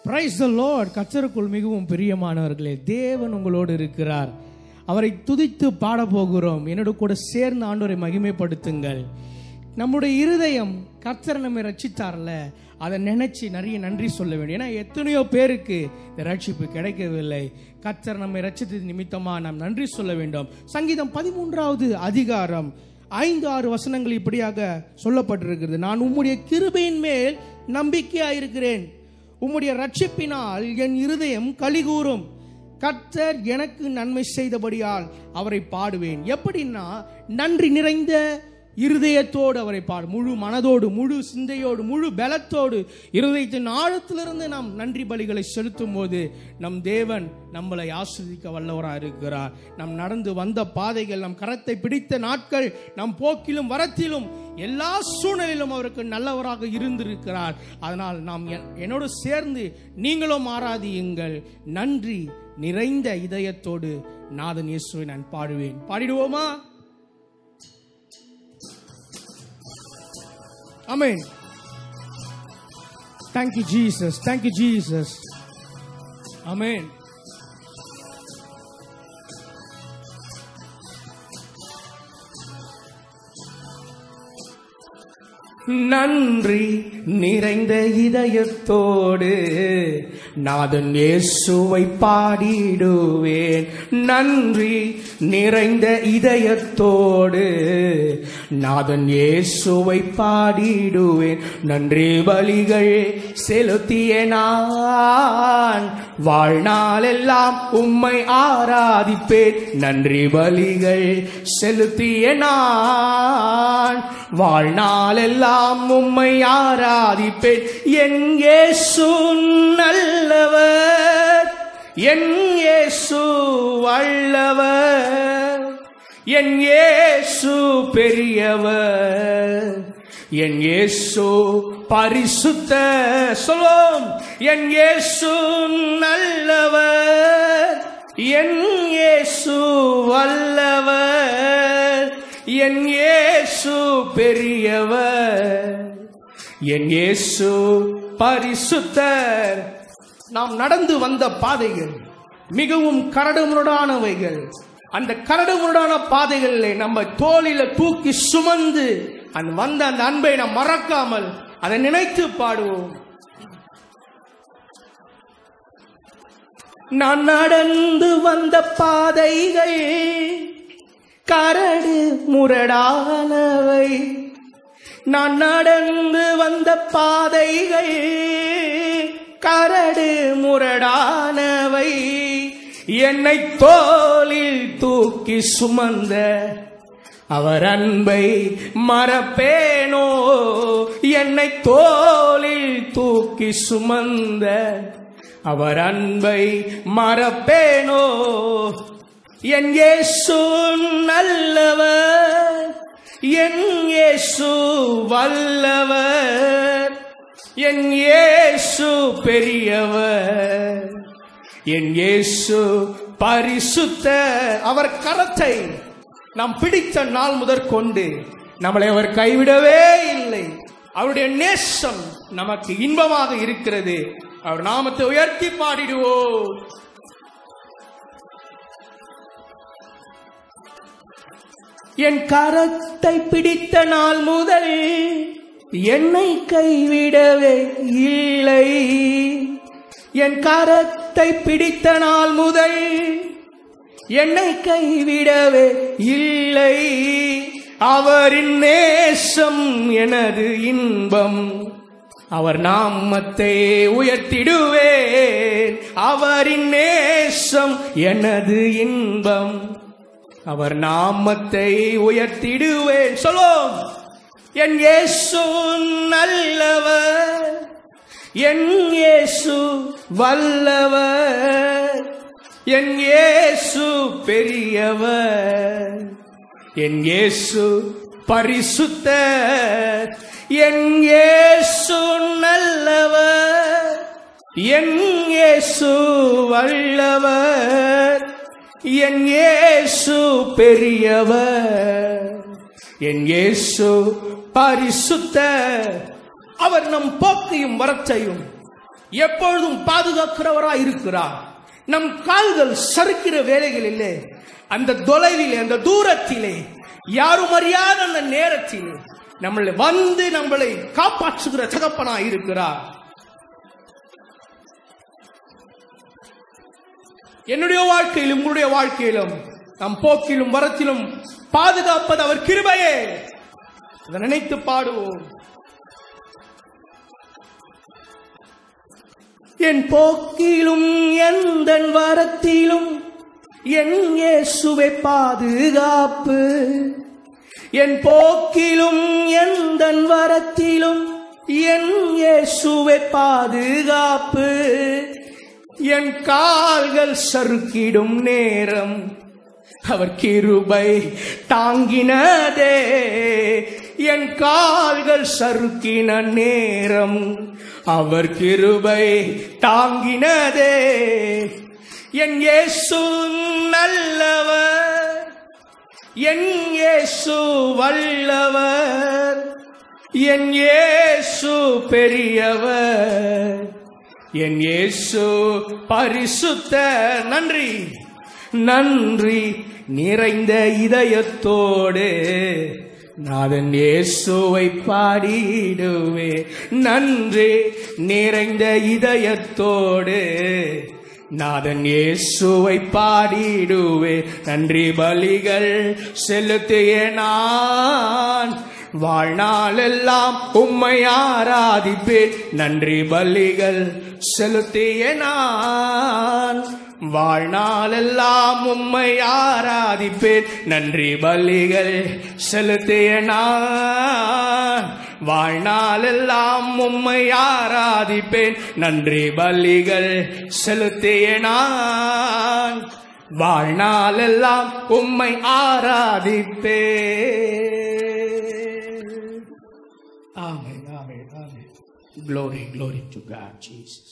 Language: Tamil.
Praise the Lord. கர்த்தருக்குள் மிகவும் பிரியமானவர்களே, தேவன் உங்களோடு இருக்கிறார். அவரை துதித்து பாட போகிறோம். என்னோட கூட சேர்ந்து ஆண்டவரை மகிமைப்படுத்துங்கள். நம்முடைய இருதயம் கர்த்தர் நம்மை ரட்சித்தார்ல, அதை நினைச்சு நிறைய நன்றி சொல்ல வேண்டும். ஏன்னா எத்தனையோ பேருக்கு இந்த ரட்சிப்பு கிடைக்கவில்லை. கர்த்தர் நம்மை ரட்சித்தது நிமித்தமா நாம் நன்றி சொல்ல வேண்டும். சங்கீதம் 13வது அதிகாரம் 5-6 வசனங்கள் இப்படியாக சொல்லப்பட்டிருக்கிறது. நான் உம்முடைய கிருபையின் மேல் நம்பிக்கையாயிருக்கிறேன், உம்முடைய ரட்சிப்பினால் என் இருதயம் களிகூரும். கர்த்தர் எனக்கு நன்மை செய்தபடியால் அவரை பாடுவேன். எப்படின்னா, நன்றி நிறைந்த இருதயத்தோடு அவரை பாடு, முழு மனதோடு, முழு சிந்தையோடு, முழு பலத்தோடு, இருதயத்தின் ஆழத்திலிருந்து நாம் நன்றி பலிகளை செலுத்தும் போது நம் தேவன் நம்மளை ஆசீர்வதிக்க வல்லவராக இருக்கிறார். நாம் நடந்து வந்த பாதைகள், நம் கரத்தை பிடித்த நாட்கள், நம் போக்கிலும் வரத்திலும் எல்லா சூழ்நிலையிலும் அவருக்கு நல்லவராக இருந்திருக்கிறார். அதனால் நாம் என்னோடு சேர்ந்து நீங்களும் ஆராதியுங்கள். நன்றி நிறைந்த இதயத்தோடு நாதன் இயேசுவை நான் பாடுவேன். பாடிடுவோமா? Amen. Thank you, Jesus. Thank you, Jesus. Amen. நன்றி நிறைந்த இதயத்தோடு நாதன் இயேசுவை பாடிடுவேன். நன்றி நிறைந்த இதயத்தோடு நாதன் இயேசுவை பாடிடுவேன். நன்றி பலிகள் செலுத்திய நான் வாழ்நாளெல்லாம் உம்மை ஆராதிப்பேன். நன்றி பலிகள் செலுத்திய நான் வாழ்நாளெல்லாம் உம்மை ஆராதிப்பேன். என் இயேசு நல்லவர், என் இயேசு வல்லவர், என் இயேசு பெரியவர், என் இயேசு பரிசுத்த. சொல்லும், என் இயேசு நல்லவர், என் இயேசு வல்லவர், என் இயேசு பெரியவர், என் இயேசு பரிசுத்தர். நாம் நடந்து வந்த பாதைகள் மிகவும் கரடுமுரடானவைகள். அந்த கரடுமுரடான பாதைகளிலே நம்ம தோளில தூக்கி சுமந்து வந்த அந்த அன்பை நாம் மறக்காமல் அதை நினைத்து பாடுவோம். நான் நடந்து வந்த பாதைகள் கரடு முரடானவை, நான் நடந்து வந்த பாதைகள் கரடு முரடானவை. என்னை தோளில் தூக்கி சுமந்த அவர் அன்பை மறப்பேனோ? என்னை தோளில் தூக்கி சுமந்த அவர் அன்பை மறப்பேனோ? என் இயேசு நல்லவர், என் இயேசு வல்லவர், என் இயேசு பெரியவர், என் இயேசு பரிசுத்த. அவர் கரத்தை நாம் பிடித்த நாள் முதற்கொண்டு நம்மளை அவர் கைவிடவே இல்லை. அவருடைய நேசம் நமக்கு இன்பமாக இருக்கிறது. அவர் நாமத்தை உயர்த்தி பாடிடுவோம். என் கரத்தை பிடித்த நாள் முதல் என்னை கைவிடவே இல்லை. என் கரத்தை பிடித்த நாள் முதல் என்னை கைவிடவே இல்லை. அவரின் நேசம் எனது இன்பம், அவர் நாமத்தை உயர்த்திடுவேன். அவரின் நேசம் எனது இன்பம், அவர் நாமத்தை உயர்த்திடுவேன். சொல்லும், என் இயேசு நல்லவர், என் இயேசு வல்லவர், என் இயேசு பெரியவர், என் இயேசு பரிசுத்தர், என் இயேசு நல்லவர், என் இயேசு வல்லவர், என் இயேசு பெரியவர், என் இயேசு பரிசுத்தர். அவர் நம் போக்கையும் வரத்தையும் எப்பொழுதும் பாதுகாக்கிறவராய் இருக்கிறார். நம் கால்கள் சறுக்கிற வேலைகளிலே, அந்த தொலைவிலே, அந்த தூரத்திலே, யாரும் அறியாத அந்த நேரத்திலே நம்மளை வந்து நம்மளை காப்பாற்றுகிற தகப்பனாய் இருக்கிறார். என்னுடைய வாழ்க்கையிலும் உங்களுடைய வாழ்க்கையிலும் நம் போக்கிலும் வரத்திலும் பாதுகாப்பது அவர் கிருபையே. அதை நினைத்து பாடுவோம். என் போக்கிலும் எந்த வரத்திலும் என் இயேசுவே பாதுகாப்பு. என் போக்கிலும் எந்த வரத்திலும் என் இயேசுவே பாதுகாப்பு. என் கால்கள் சறுக்கிடும் நேரம் அவர் கிருபை தாங்கினதே. என் கால்கள் சறுக்கின நேரம் அவர் கிருபை தாங்கினதே. என் இயேசு நல்லவர், என் இயேசு வல்லவர், என் இயேசு பெரியவர், என் இயேசு பரிசுத்த. நன்றி நன்றி நிறைந்த இதயத்தோடு நாதன் இயேசுவை பாடிடுவே. நன்றி நிறைந்த இதயத்தோடு நாதன் இயேசுவை பாடிடுவே. நன்றி பலிகள் செலுத்திய நான் வாழ்நாளெல்லாம் உம்மை ஆராதிப்பேன். நன்றி பலிகள் செலுத்திய நான் வாழ்நாளெல்லாம் உம்மை ஆராதிப்பேன். நன்றி பலிகள் செலுத்திய நான் வாழ்நாளெல்லாம் உம்மை ஆராதிப்பேன். நன்றி பலிகள் செலுத்திய நான் வாழ்நாளெல்லாம் உம்மை ஆராதிப்பேன். Amen, amen, amen. Glory, glory to God, Jesus.